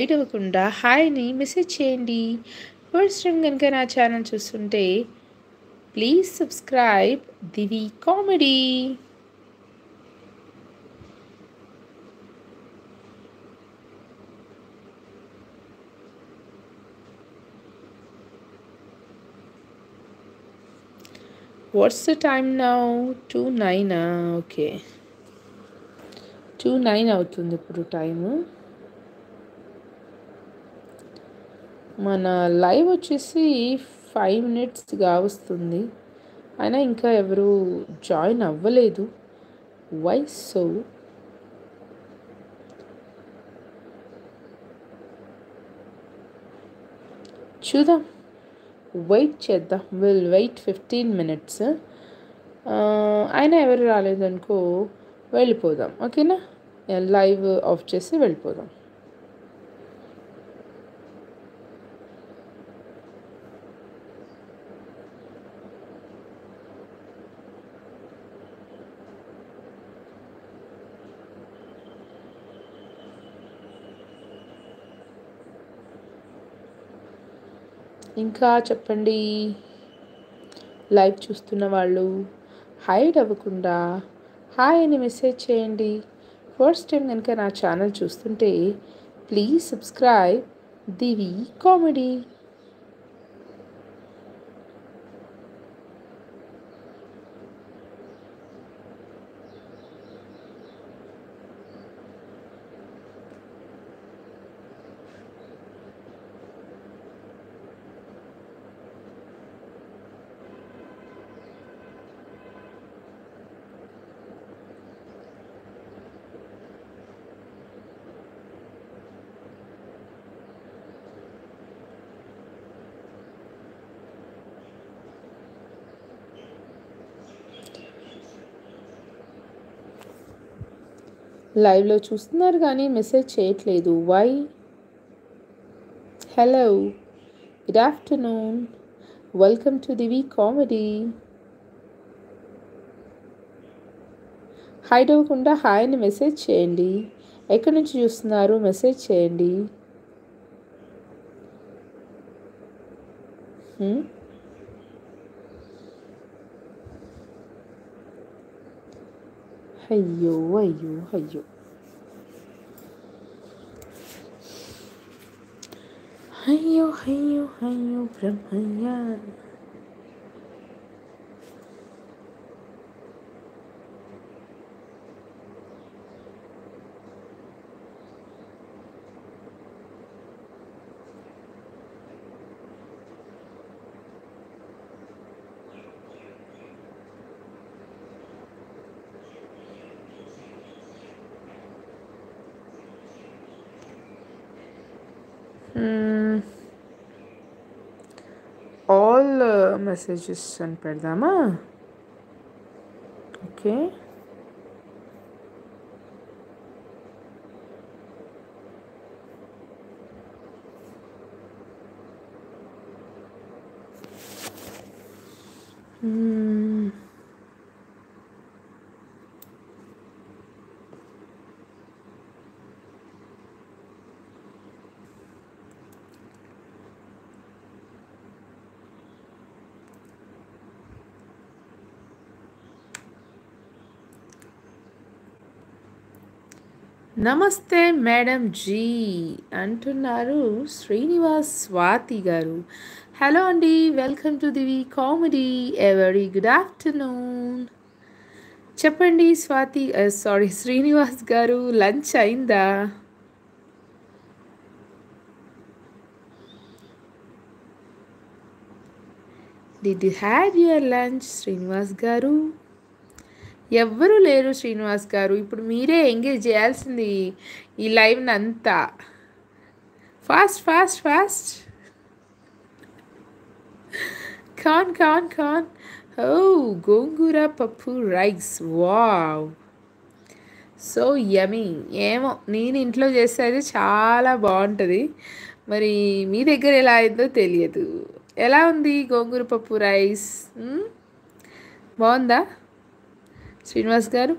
Late అవ్వకుండా హాయ్ని message చేయండి. First time కనుక నా ఛానల్ చూస్తుంటే please subscribe Divi comedy. What's the time now? 2:09. Okay, 2:09 అవుతుంది ఇప్పుడు టైము. మన లైవ్ వచ్చేసి 5 minutesగా వస్తుంది, అయినా ఇంకా ఎవరు జాయిన్ అవ్వలేదు. Why so? చూద్దాం, వెయిట్ చేద్దాం. Wait 15 minutes. అయినా ఎవరు రాలేదనుకో వెళ్ళిపోదాం. ఓకేనా? లైవ్ ఆఫ్ చేసి వెళ్ళిపోదాం. ఇంకా చెప్పండి, లైవ్ చూస్తున్న వాళ్ళు హైడ్ అవ్వకుండా హాయ్ అని మెసేజ్ చేయండి. ఫస్ట్ టైం కనుక నా ఛానల్ చూస్తుంటే ప్లీజ్ సబ్స్క్రైబ్ దివి కామెడీ. లైవ్లో చూస్తున్నారు కానీ మెసేజ్ చేయట్లేదు. Why? Hello, good afternoon, welcome to Divi comedy. Hide అవ్వకుండా హాయ్ అని మెసేజ్ చేయండి. ఎక్కడి నుంచి చూస్తున్నారు మెసేజ్ చేయండి. అయ్యో అయ్యో అయ్యో, అయ్యో అయ్యో అయ్యో బ్రహ్మయ్య. ఆల్ మెసేజెస్ అని పెడదామా? ఓకే, నమస్తే మేడం జీ అంటున్నారు శ్రీనివాస్ స్వాతి గారు. హలో అండి, welcome to Divi comedy. Very good afternoon. చెప్పండి స్వాతి, సారీ శ్రీనివాస్ గారు, లంచ్ అయిందా? Did you have your lunch Srinivas గారు? ఎవ్వరూ లేరు శ్రీనివాస్ గారు, ఇప్పుడు మీరే ఎంగేజ్ చేయాల్సింది ఈ లైవ్ని అంతా. Fast fast fast. కాన్ కాన్ కాన్. ఓ, గోంగూర పప్పు రైస్, వావ్, సో యమీ. ఏమో, నేను ఇంట్లో చేసేది చాలా బాగుంటుంది, మరి మీ దగ్గర ఎలా అయిందో తెలియదు. ఎలా ఉంది గోంగూర పప్పు రైస్? బాగుందా శ్రీనివాస్ గారు?